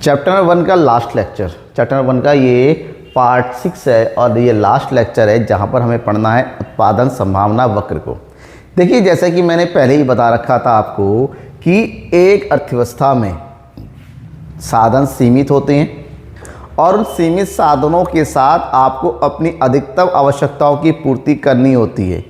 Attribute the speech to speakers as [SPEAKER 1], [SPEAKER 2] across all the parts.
[SPEAKER 1] Chapter number 1 का last lecture, chapter number 1 का ये पार्ट 6 है और ये लास्ट लेक्चर है जहाँ पर हमें पढ़ना है उत्पादन संभावना वक्र को। देखिए, जैसा कि मैंने पहले ही बता रखा था आपको कि एक अर्थव्यवस्था में साधन सीमित होते हैं और उन सीमित साधनों के साथ आपको अपनी अधिकतम आवश्यकताओं की पूर्ति करनी होती है।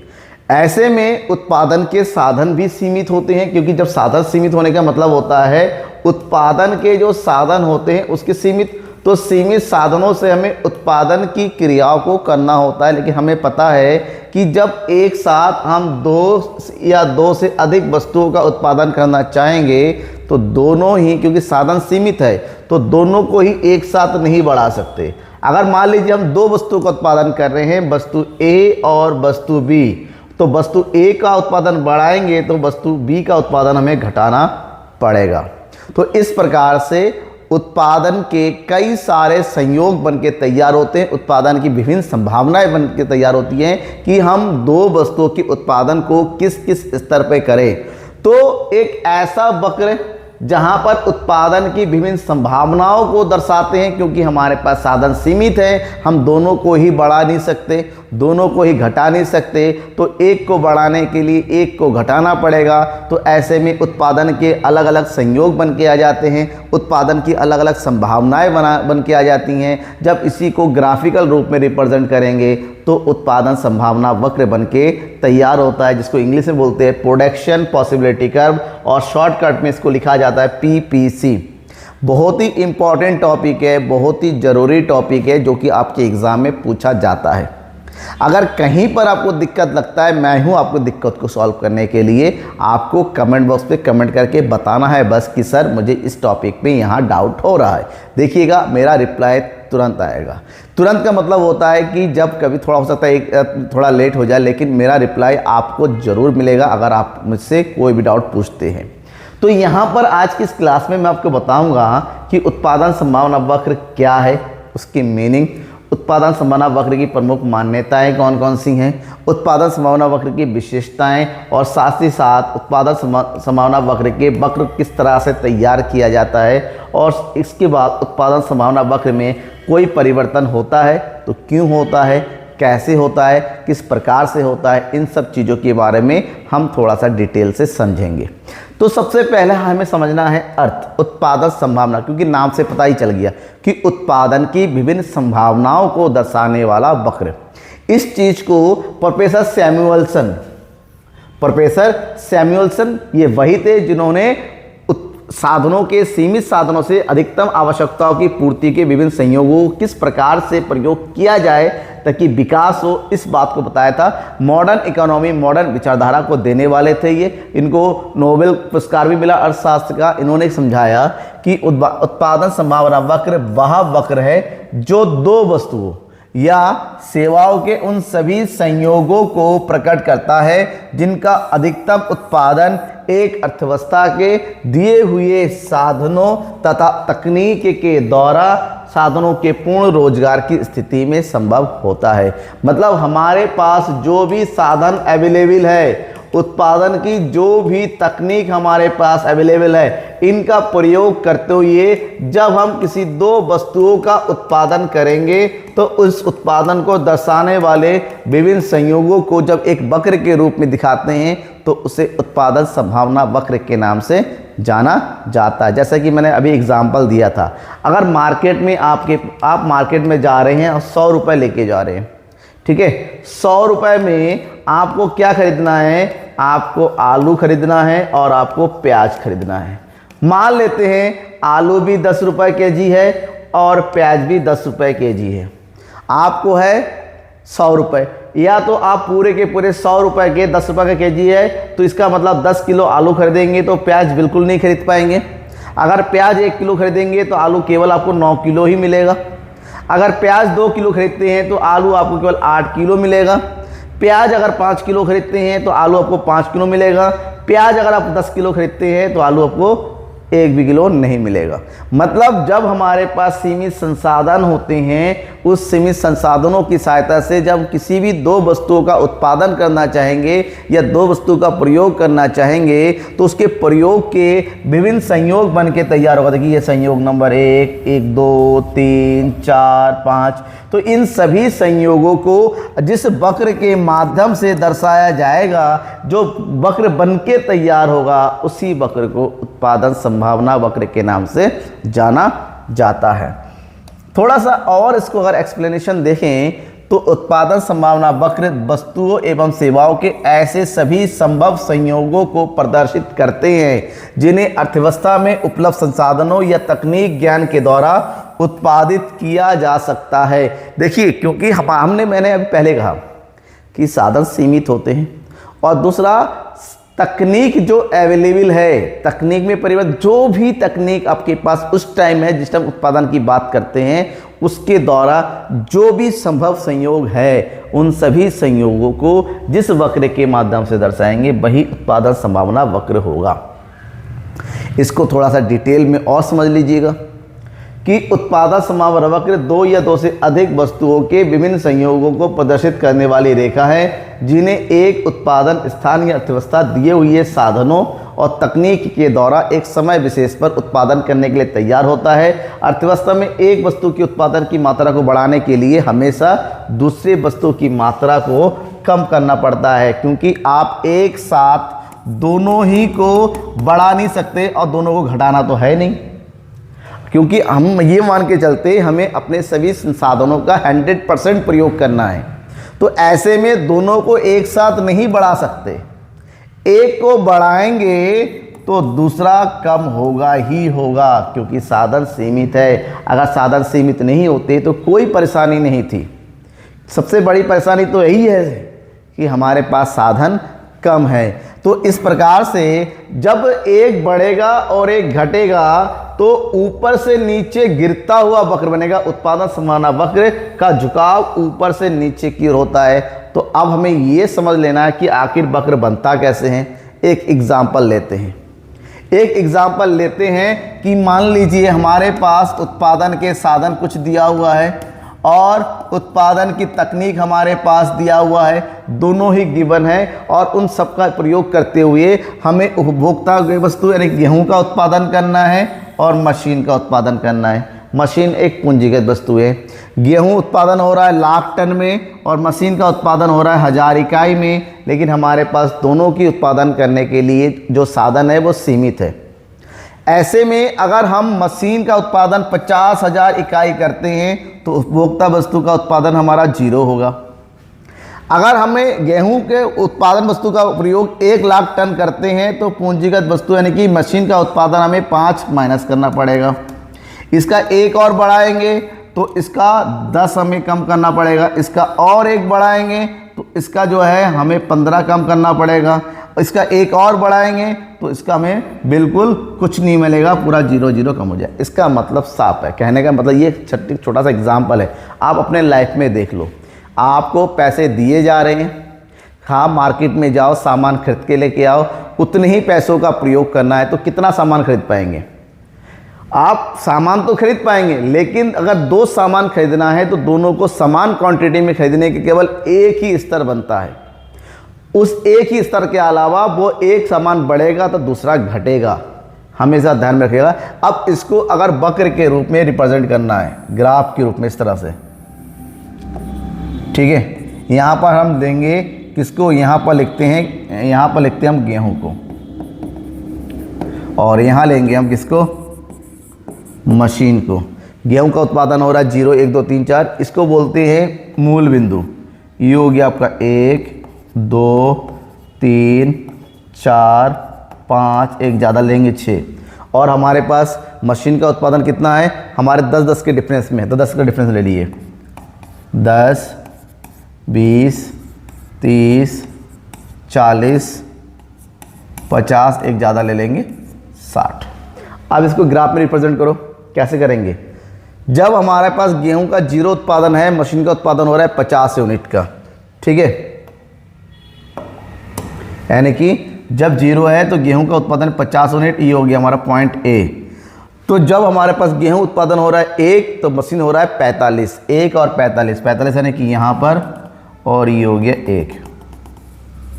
[SPEAKER 1] ऐसे में उत्पादन के साधन भी सीमित होते हैं, क्योंकि जब साधन सीमित होने का मतलब होता है उत्पादन के जो साधन होते हैं उसके सीमित, तो सीमित साधनों से हमें उत्पादन की क्रियाओं को करना होता है। लेकिन हमें पता है कि जब एक साथ हम दो या दो से अधिक वस्तुओं का उत्पादन करना चाहेंगे तो दोनों ही, क्योंकि साधन सीमित है तो दोनों को ही एक साथ नहीं बढ़ा सकते। अगर मान लीजिए हम दो वस्तुओं का उत्पादन कर रहे हैं, वस्तु ए और वस्तु बी, तो वस्तु ए का उत्पादन बढ़ाएंगे तो वस्तु बी का उत्पादन हमें घटाना पड़ेगा। तो इस प्रकार से उत्पादन के कई सारे संयोग बन के तैयार होते हैं, उत्पादन की विभिन्न संभावनाएं बन के तैयार होती हैं कि हम दो वस्तुओं के उत्पादन को किस किस स्तर पर करें। तो एक ऐसा वक्र जहां पर उत्पादन की विभिन्न संभावनाओं को दर्शाते हैं, क्योंकि हमारे पास साधन सीमित है, हम दोनों को ही बढ़ा नहीं सकते, दोनों को ही घटा नहीं सकते, तो एक को बढ़ाने के लिए एक को घटाना पड़ेगा। तो ऐसे में उत्पादन के अलग अलग संयोग बन के आ जाते हैं, उत्पादन की अलग अलग संभावनाएं बन के आ जाती हैं। जब इसी को ग्राफिकल रूप में रिप्रेजेंट करेंगे तो उत्पादन संभावना वक्र बन के तैयार होता है, जिसको इंग्लिश में बोलते हैं प्रोडक्शन पॉसिबिलिटी कर्व, और शॉर्टकट में इसको लिखा जाता है पीपीसी। बहुत ही इंपॉर्टेंट टॉपिक है, बहुत ही ज़रूरी टॉपिक है, जो कि आपके एग्ज़ाम में पूछा जाता है। अगर कहीं पर आपको दिक्कत लगता है, मैं हूं आपको दिक्कत को सॉल्व करने के लिए। आपको कमेंट बॉक्स पे कमेंट करके बताना है बस कि सर मुझे इस टॉपिक पे यहाँ डाउट हो रहा है। देखिएगा, मेरा रिप्लाई तुरंत आएगा। तुरंत का मतलब होता है कि जब कभी थोड़ा हो सकता है थोड़ा लेट हो जाए, लेकिन मेरा रिप्लाई आपको ज़रूर मिलेगा अगर आप मुझसे कोई भी डाउट पूछते हैं। तो यहाँ पर आज की इस क्लास में मैं आपको बताऊँगा कि उत्पादन संभावना वक्र क्या है, उसकी मीनिंग, उत्पादन संभावना वक्र की प्रमुख मान्यताएं कौन कौन सी हैं, उत्पादन संभावना वक्र की विशेषताएं, और साथ ही साथ उत्पादन संभावना वक्र के वक्र किस तरह से तैयार किया जाता है, और इसके बाद उत्पादन संभावना वक्र में कोई परिवर्तन होता है तो क्यों होता है, कैसे होता है, किस प्रकार से होता है, इन सब चीज़ों के बारे में हम थोड़ा सा डिटेल से समझेंगे। तो सबसे पहले हमें समझना है अर्थ, उत्पादन संभावना, क्योंकि नाम से पता ही चल गया कि उत्पादन की विभिन्न संभावनाओं को दर्शाने वाला वक्र। इस चीज़ को प्रोफेसर सैमुअल्सन ये वही थे जिन्होंने साधनों के सीमित साधनों से अधिकतम आवश्यकताओं की पूर्ति के विभिन्न संयोगों को किस प्रकार से प्रयोग किया जाए ताकि विकास हो, इस बात को बताया था। मॉडर्न इकोनॉमी, मॉडर्न विचारधारा को देने वाले थे ये। इनको नोबेल पुरस्कार भी मिला अर्थशास्त्र का। इन्होंने समझाया कि उत्पादन संभावना वक्र वह वक्र है जो दो वस्तुओं या सेवाओं के उन सभी संयोगों को प्रकट करता है जिनका अधिकतम उत्पादन एक अर्थव्यवस्था के दिए हुए साधनों तथा तकनीक के द्वारा साधनों के पूर्ण रोजगार की स्थिति में संभव होता है। मतलब हमारे पास जो भी साधन अवेलेबल है, उत्पादन की जो भी तकनीक हमारे पास अवेलेबल है, इनका प्रयोग करते हुए जब हम किसी दो वस्तुओं का उत्पादन करेंगे तो उस उत्पादन को दर्शाने वाले विभिन्न संयोगों को जब एक वक्र के रूप में दिखाते हैं तो उसे उत्पादन संभावना वक्र के नाम से जाना जाता है। जैसा कि मैंने अभी एग्जाम्पल दिया था, अगर मार्केट में आप मार्केट में जा रहे हैं और 100 रुपये लेके जा रहे हैं, ठीक है, 100 रुपये में आपको क्या खरीदना है, आपको आलू खरीदना है और आपको प्याज खरीदना है। मान लेते हैं आलू भी 10 रुपये केजी है और प्याज भी 10 रुपये केजी है, आपको है 100 रुपये। या तो आप पूरे के पूरे 100 रुपये के 10 रुपये का केजी है तो इसका मतलब 10 किलो आलू खरीदेंगे तो प्याज बिल्कुल नहीं खरीद पाएंगे। अगर प्याज 1 किलो खरीदेंगे तो आलू केवल आपको 9 किलो ही मिलेगा। अगर प्याज 2 किलो खरीदते हैं तो आलू आपको केवल 8 किलो मिलेगा। प्याज अगर 5 किलो खरीदते हैं तो आलू आपको 5 किलो मिलेगा। प्याज अगर आप 10 किलो खरीदते हैं तो आलू आपको एक भी किलो नहीं मिलेगा। मतलब जब हमारे पास सीमित संसाधन होते हैं, उस सीमित संसाधनों की सहायता से जब किसी भी दो वस्तुओं का उत्पादन करना चाहेंगे या दो वस्तु का प्रयोग करना चाहेंगे तो उसके प्रयोग के विभिन्न संयोग बन के तैयार होगा। देखिए ये संयोग नंबर 1, 1, 2, 3, 4, 5। तो इन सभी संयोगों को जिस वक्र के माध्यम से दर्शाया जाएगा, जो वक्र बन के तैयार होगा, उसी वक्र को उत्पादन संभावना वक्र के नाम से जाना जाता है। थोड़ा सा और इसको अगर एक्सप्लेनेशन देखें तो उत्पादन संभावना वक्र वस्तुओं एवं सेवाओं के ऐसे सभी संभव संयोगों को प्रदर्शित करते हैं जिन्हें अर्थव्यवस्था में उपलब्ध संसाधनों या तकनीक ज्ञान के द्वारा उत्पादित किया जा सकता है। देखिए, क्योंकि मैंने अभी पहले कहा कि साधन सीमित होते हैं और दूसरा तकनीक जो अवेलेबल है, तकनीक में परिवर्तन, जो भी तकनीक आपके पास उस टाइम है जिस टाइम उत्पादन की बात करते हैं, उसके द्वारा जो भी संभव संयोग है, उन सभी संयोगों को जिस वक्र के माध्यम से दर्शाएंगे वही उत्पादन संभावना वक्र होगा। इसको थोड़ा सा डिटेल में और समझ लीजिएगा कि उत्पादन संभावना वक्र दो या दो से अधिक वस्तुओं के विभिन्न संयोगों को प्रदर्शित करने वाली रेखा है जिन्हें एक उत्पादन स्थान या अर्थव्यवस्था दिए हुए साधनों और तकनीक के द्वारा एक समय विशेष पर उत्पादन करने के लिए तैयार होता है। अर्थव्यवस्था में एक वस्तु की उत्पादन की मात्रा को बढ़ाने के लिए हमेशा दूसरे वस्तु की मात्रा को कम करना पड़ता है, क्योंकि आप एक साथ दोनों ही को बढ़ा नहीं सकते और दोनों को घटाना तो है नहीं, क्योंकि हम ये मान के चलते हमें अपने सभी संसाधनों का 100% प्रयोग करना है। तो ऐसे में दोनों को एक साथ नहीं बढ़ा सकते, एक को बढ़ाएंगे तो दूसरा कम होगा ही होगा, क्योंकि साधन सीमित है। अगर साधन सीमित नहीं होते तो कोई परेशानी नहीं थी। सबसे बड़ी परेशानी तो यही है कि हमारे पास साधन कम है। तो इस प्रकार से जब एक बढ़ेगा और एक घटेगा तो ऊपर से नीचे गिरता हुआ वक्र बनेगा। उत्पादन संभावना वक्र का झुकाव ऊपर से नीचे की ओर होता है। तो अब हमें ये समझ लेना है कि आखिर वक्र बनता कैसे है। एक एग्जाम्पल लेते हैं कि मान लीजिए हमारे पास उत्पादन के साधन कुछ दिया हुआ है और उत्पादन की तकनीक हमारे पास दिया हुआ है, दोनों ही गिवन है और उन सब का प्रयोग करते हुए हमें उपभोक्ता वस्तु यानी गेहूं का उत्पादन करना है और मशीन का उत्पादन करना है। मशीन एक पूंजीगत वस्तु है। गेहूं उत्पादन हो रहा है लाख टन में और मशीन का उत्पादन हो रहा है 1000 इकाई में, लेकिन हमारे पास दोनों की उत्पादन करने के लिए जो साधन है वो सीमित है। ऐसे में अगर हम मशीन का उत्पादन 50,000 इकाई करते हैं तो उपभोक्ता वस्तु का उत्पादन हमारा 0 होगा। अगर हमें गेहूं के उत्पादन वस्तु का प्रयोग 1 लाख टन करते हैं तो पूंजीगत वस्तु यानी कि मशीन का उत्पादन हमें 5 माइनस करना पड़ेगा। इसका एक और बढ़ाएंगे तो इसका 10 हमें कम करना पड़ेगा। इसका और एक बढ़ाएंगे तो इसका जो है हमें 15 कम करना पड़ेगा। इसका एक और बढ़ाएंगे तो इसका हमें बिल्कुल कुछ नहीं मिलेगा, पूरा 0 कम हो जाए। इसका मतलब साफ है। कहने का मतलब ये छोटा सा एग्जाम्पल है, आप अपने लाइफ में देख लो। आपको पैसे दिए जा रहे हैं, हाँ मार्केट में जाओ सामान खरीद के लेके आओ, उतने ही पैसों का प्रयोग करना है तो कितना सामान खरीद पाएंगे? आप सामान तो खरीद पाएंगे, लेकिन अगर 2 सामान खरीदना है तो दोनों को समान क्वांटिटी में खरीदने के केवल एक ही स्तर बनता है। उस एक ही स्तर के अलावा वो एक सामान बढ़ेगा तो दूसरा घटेगा, हमेशा ध्यान में रखिएगा। अब इसको अगर वक्र के रूप में रिप्रेजेंट करना है, ग्राफ के रूप में, इस तरह से, ठीक है। यहाँ पर हम देंगे किसको, यहाँ पर लिखते हैं, यहाँ पर लिखते हैं हम गेहूं को, और यहाँ लेंगे हम किसको, मशीन को। गेहूं का उत्पादन हो रहा है 0, 1, 2, 3, 4, इसको बोलते हैं मूल बिंदु। ये हो गया आपका 1, 2, 3, 4, 5, एक ज़्यादा लेंगे 6। और हमारे पास मशीन का उत्पादन कितना है, हमारे 10-10 के डिफरेंस में, तो 10 का डिफरेंस ले लिए, 10, 20, 30, 40, 50, एक ज़्यादा ले लेंगे 60। अब इसको ग्राफ में रिप्रेजेंट करो। कैसे करेंगे? जब हमारे पास गेहूं का 0 उत्पादन है, मशीन का उत्पादन हो रहा है 50 यूनिट का, ठीक है, यानी कि जब 0 है तो गेहूं का उत्पादन 50 यूनिट, ये हो गया हमारा पॉइंट ए। तो जब हमारे पास गेहूं उत्पादन हो रहा है 1 तो मशीन हो रहा है 45, 1 और 45, 45 यानी कि यहाँ पर, और ये हो गया 1,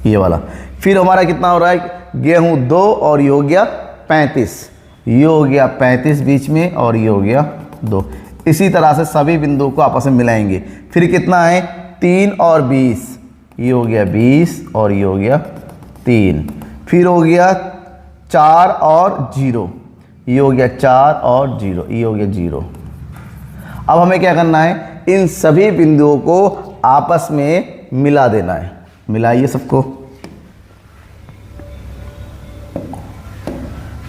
[SPEAKER 1] ये वाला। फिर हमारा कितना हो रहा है, गेहूं 2 और ये हो गया 35, ये हो गया 35 बीच में, और ये हो गया 2। इसी तरह से सभी बिंदुओं को आपस में मिलाएंगे। फिर कितना है, 3 और 20, ये हो गया 20 और ये हो गया 3। फिर हो गया 4 और 0, ये हो गया 4 और 0, ये हो गया 0। अब हमें क्या करना है, इन सभी बिंदुओं को आपस में मिला देना है। मिलाइए सबको।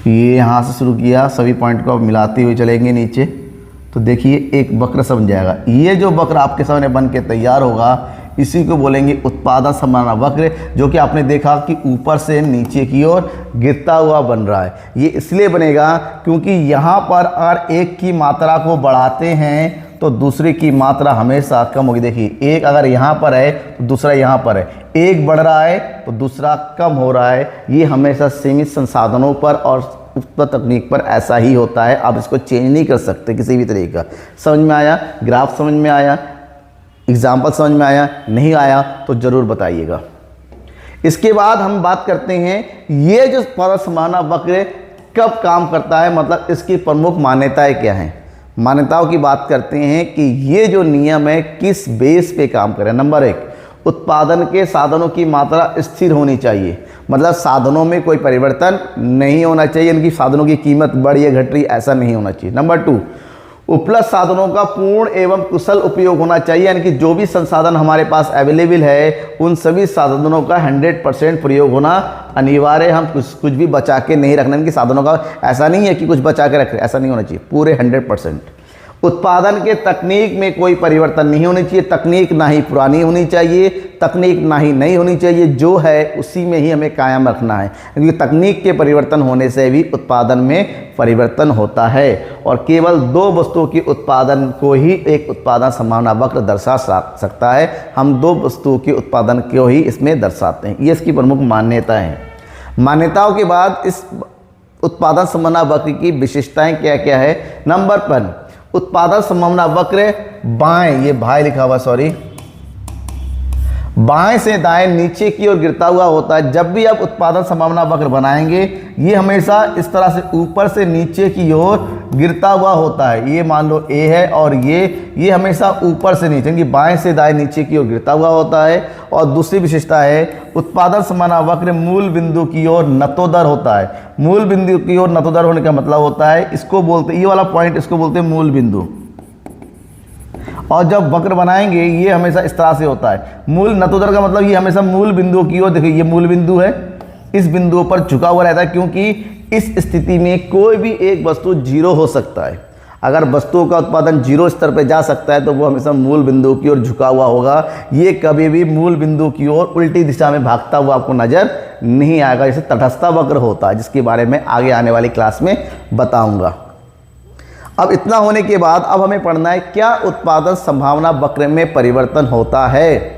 [SPEAKER 1] ये यहाँ से शुरू किया, सभी पॉइंट को अब मिलाते हुए चलेंगे नीचे, तो देखिए एक वक्र बन जाएगा। ये जो वक्र आपके सामने बन के तैयार होगा इसी को बोलेंगे उत्पादन संभावना वक्र, जो कि आपने देखा कि ऊपर से नीचे की ओर गिरता हुआ बन रहा है। ये इसलिए बनेगा क्योंकि यहाँ पर अगर एक की मात्रा को बढ़ाते हैं तो दूसरे की मात्रा हमेशा कम होगी। देखिए एक अगर यहाँ पर है तो दूसरा यहाँ पर है, एक बढ़ रहा है तो दूसरा कम हो रहा है। ये हमेशा सीमित संसाधनों पर और उत्पन्न तकनीक पर ऐसा ही होता है। आप इसको चेंज नहीं कर सकते किसी भी तरीके का। समझ में आया, ग्राफ समझ में आया, एग्जाम्पल समझ में आया, नहीं आया तो ज़रूर बताइएगा। इसके बाद हम बात करते हैं ये जो उत्पादन संभावना वक्र कब काम करता है, मतलब इसकी प्रमुख मान्यताएं क्या हैं। मान्यताओं की बात करते हैं कि ये जो नियम है किस बेस पे काम करे। नंबर 1, उत्पादन के साधनों की मात्रा स्थिर होनी चाहिए, मतलब साधनों में कोई परिवर्तन नहीं होना चाहिए, इनकी साधनों की कीमत बढ़ या घट रही ऐसा नहीं होना चाहिए। नंबर 2, उपलब्ध साधनों का पूर्ण एवं कुशल उपयोग होना चाहिए, यानी कि जो भी संसाधन हमारे पास अवेलेबल है उन सभी साधनों का 100% प्रयोग होना अनिवार्य। हम कुछ भी बचा के नहीं रखना, इनके साधनों का ऐसा नहीं है कि कुछ बचा के रख रहे, ऐसा नहीं होना चाहिए, पूरे 100%। उत्पादन के तकनीक में कोई परिवर्तन नहीं होनी चाहिए, तकनीक ना ही पुरानी होनी चाहिए, तकनीक ना ही नई होनी चाहिए, जो है उसी में ही हमें कायम रखना है, क्योंकि तकनीक के परिवर्तन होने से भी उत्पादन में परिवर्तन होता है। और केवल 2 वस्तुओं के उत्पादन को ही एक उत्पादन संभावना वक्र दर्शा सकता है। हम 2 वस्तुओं के उत्पादन को ही इसमें दर्शाते हैं। ये इसकी प्रमुख मान्यताएं हैं। मान्यताओं के बाद इस उत्पादन संभावना वक्र की विशेषताएं क्या क्या है। नंबर 1, उत्पादन संभावना वक्र बाएं, ये भाई लिखा हुआ सॉरी, बाएं से दाएं नीचे की ओर गिरता हुआ होता है। जब भी आप उत्पादन संभावना वक्र बनाएंगे ये हमेशा इस तरह से ऊपर से नीचे की ओर गिरता हुआ होता है। ये मान लो ए है और ये हमेशा ऊपर से नीचे, यानी बाएं से दाएं नीचे की ओर गिरता हुआ होता है। और दूसरी विशेषता है उत्पादन संभावना वक्र मूल बिंदु की ओर नतोदर होता है। मूल बिंदु की ओर नतोदर होने का मतलब होता है, इसको बोलते, ये वाला पॉइंट इसको बोलते हैं मूल बिंदु। और जब वक्र बनाएंगे ये हमेशा इस तरह से होता है। मूल नतोदर का मतलब ये हमेशा मूल बिंदु की ओर, देखिए ये मूल बिंदु है, इस बिंदु पर झुका हुआ रहता है, क्योंकि इस स्थिति में कोई भी एक वस्तु 0 हो सकता है। अगर वस्तुओं का उत्पादन 0 स्तर पर जा सकता है तो वो हमेशा मूल बिंदु की ओर झुका हुआ होगा। ये कभी भी मूल बिंदु की ओर उल्टी दिशा में भागता हुआ आपको नजर नहीं आएगा, जैसे तटस्थ वक्र होता है, जिसके बारे में आगे आने वाली क्लास में बताऊंगा। अब इतना होने के बाद अब हमें पढ़ना है क्या उत्पादन संभावना वक्र में परिवर्तन होता है।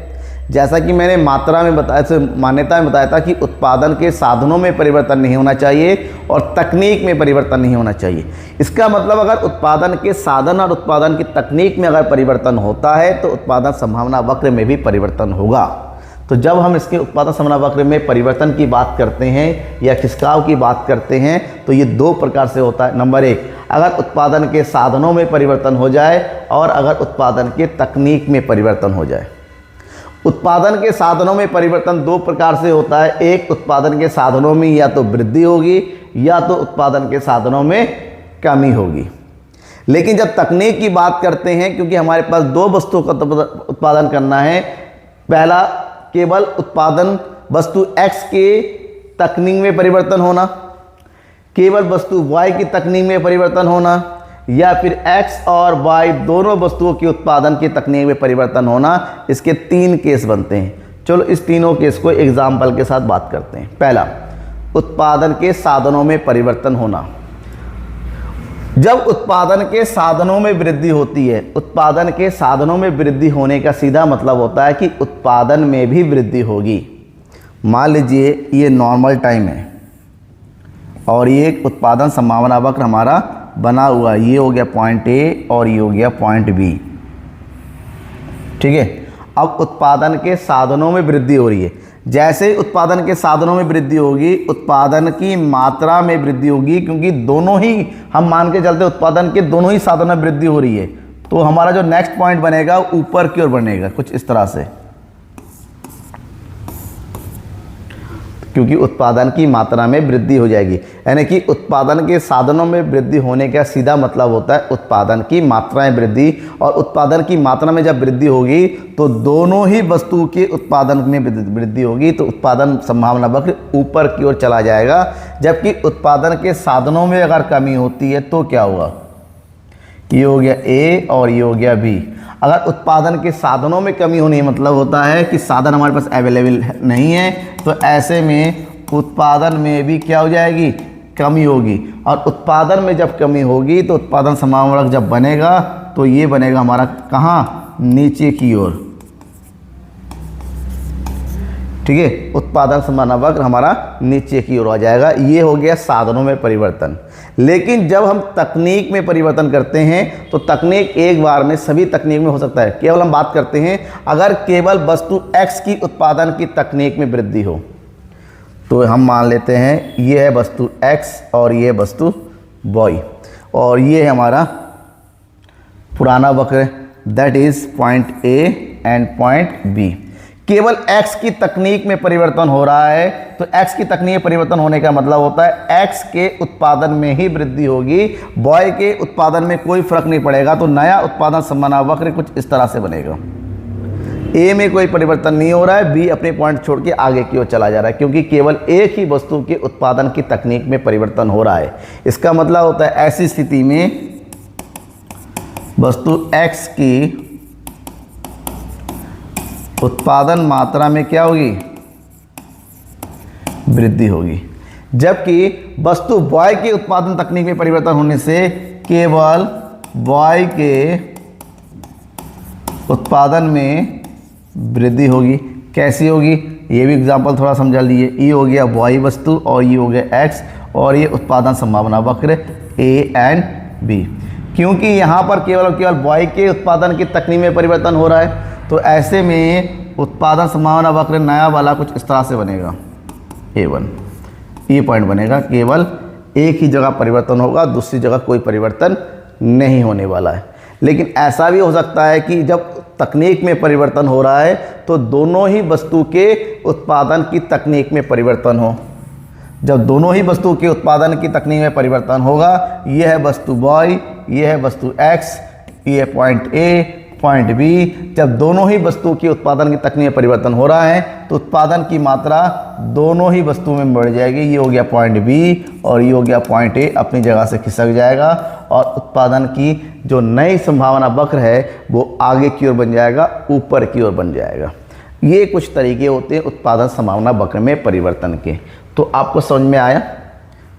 [SPEAKER 1] जैसा कि मैंने मात्रा में बताया, मान्यता में बताया था कि उत्पादन के साधनों में परिवर्तन नहीं होना चाहिए और तकनीक में परिवर्तन नहीं होना चाहिए। इसका मतलब अगर उत्पादन के साधन और उत्पादन की तकनीक में अगर परिवर्तन होता है तो उत्पादन संभावना वक्र में भी परिवर्तन होगा। तो जब हम इसके उत्पादन संभावना वक्र में परिवर्तन की बात करते हैं या खिसकाव की बात करते हैं तो ये 2 प्रकार से होता है। नंबर 1, अगर उत्पादन के साधनों में परिवर्तन हो जाए और अगर उत्पादन के तकनीक में परिवर्तन हो जाए। उत्पादन के साधनों में परिवर्तन 2 प्रकार से होता है। एक, उत्पादन के साधनों में या तो वृद्धि होगी या तो उत्पादन के साधनों में कमी होगी। लेकिन जब तकनीक की बात करते हैं, क्योंकि हमारे पास 2 वस्तुओं का उत्पादन करना है, पहला केवल उत्पादन वस्तु X के तकनीक में परिवर्तन होना, केवल वस्तु Y की तकनीक में परिवर्तन होना, या फिर X और Y दोनों वस्तुओं के उत्पादन की तकनीक में परिवर्तन होना। इसके 3 केस बनते हैं। चलो इस तीनों केस को एग्जाम्पल के साथ बात करते हैं। पहला, उत्पादन के साधनों में परिवर्तन होना। जब उत्पादन के साधनों में वृद्धि होती है, उत्पादन के साधनों में वृद्धि होने का सीधा मतलब होता है कि उत्पादन में भी वृद्धि होगी। मान लीजिए ये नॉर्मल टाइम है और ये एक उत्पादन संभावना वक्र हमारा बना हुआ है। ये हो गया पॉइंट ए और ये हो गया पॉइंट बी। ठीक है, अब उत्पादन के साधनों में वृद्धि हो रही है। जैसे उत्पादन के साधनों में वृद्धि होगी, उत्पादन की मात्रा में वृद्धि होगी, क्योंकि दोनों ही हम मान के चलते उत्पादन के दोनों ही साधनों में वृद्धि हो रही है। तो हमारा जो नेक्स्ट पॉइंट बनेगा ऊपर की ओर बनेगा कुछ इस तरह से, क्योंकि उत्पादन की मात्रा में वृद्धि हो जाएगी। यानी कि उत्पादन के साधनों में वृद्धि होने का सीधा मतलब होता है उत्पादन की मात्रा में वृद्धि। और उत्पादन की मात्रा में जब वृद्धि होगी तो दोनों ही वस्तु के उत्पादन में वृद्धि होगी, तो उत्पादन संभावना वक्र ऊपर की ओर चला जाएगा। जबकि उत्पादन के साधनों में अगर कमी होती है तो क्या हुआ, ये हो गया ए और ये हो गया बी। अगर उत्पादन के साधनों में कमी होनी मतलब होता है कि साधन हमारे पास अवेलेबल नहीं है, तो ऐसे में उत्पादन में भी क्या हो जाएगी, कमी होगी। और उत्पादन में जब कमी होगी तो उत्पादन संभावना वक्र जब बनेगा तो ये बनेगा हमारा कहाँ, नीचे की ओर। ठीक है, उत्पादन संभावना वक्र हमारा नीचे की ओर आ जाएगा। ये हो गया साधनों में परिवर्तन। लेकिन जब हम तकनीक में परिवर्तन करते हैं तो तकनीक एक बार में सभी तकनीक में हो सकता है। केवल हम बात करते हैं अगर केवल वस्तु X की उत्पादन की तकनीक में वृद्धि हो, तो हम मान लेते हैं ये है वस्तु X और ये वस्तु Y और ये है हमारा पुराना वक्र, that is point A and point B। केवल X की तकनीक में परिवर्तन हो रहा है, तो X की तकनीक में परिवर्तन होने का मतलब होता है X के उत्पादन में ही वृद्धि होगी, Y के उत्पादन में कोई फर्क नहीं पड़ेगा। तो नया उत्पादन संभावना वक्र कुछ इस तरह से बनेगा। A में कोई परिवर्तन नहीं हो रहा है, B अपने पॉइंट छोड़ के आगे की ओर चला जा रहा है, क्योंकि केवल एक ही वस्तु के उत्पादन की तकनीक में परिवर्तन हो रहा है। इसका मतलब होता है ऐसी स्थिति में वस्तु X की उत्पादन मात्रा में क्या होगी, वृद्धि होगी। जबकि वस्तु Y के उत्पादन तकनीक में परिवर्तन होने से केवल Y के उत्पादन में वृद्धि होगी। कैसी होगी, ये भी एग्जांपल थोड़ा समझा लीजिए। ये हो गया Y वस्तु और ये हो गया X और ये उत्पादन संभावना वक्र A एंड B। क्योंकि यहाँ पर केवल Y के उत्पादन की तकनीक में परिवर्तन हो रहा है, तो ऐसे में उत्पादन संभावना वक्र नया वाला कुछ इस तरह से बनेगा, A1। ये पॉइंट बनेगा, केवल एक ही जगह परिवर्तन होगा, दूसरी जगह कोई परिवर्तन नहीं होने वाला है। लेकिन ऐसा भी हो सकता है कि जब तकनीक में परिवर्तन हो रहा है तो दोनों ही वस्तु के उत्पादन की तकनीक में परिवर्तन हो। जब दोनों ही वस्तु के उत्पादन की तकनीक में परिवर्तन होगा, यह है वस्तु Y, यह है वस्तु X, ये पॉइंट A पॉइंट B। जब दोनों ही वस्तु के उत्पादन की तकनीक में परिवर्तन हो रहा है तो उत्पादन की मात्रा दोनों ही वस्तुओं में बढ़ जाएगी। ये हो गया पॉइंट B और ये हो गया पॉइंट A, अपनी जगह से खिसक जाएगा और उत्पादन की जो नई संभावना वक्र है वो आगे की ओर बन जाएगा, ऊपर की ओर बन जाएगा। ये कुछ तरीके होते हैं उत्पादन संभावना वक्र में परिवर्तन के। तो आपको समझ में आया?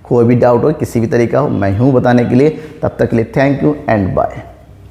[SPEAKER 1] कोई भी डाउट हो, किसी भी तरीका हो, मैं हूँ बताने के लिए। तब तक के लिए थैंक यू एंड बाय।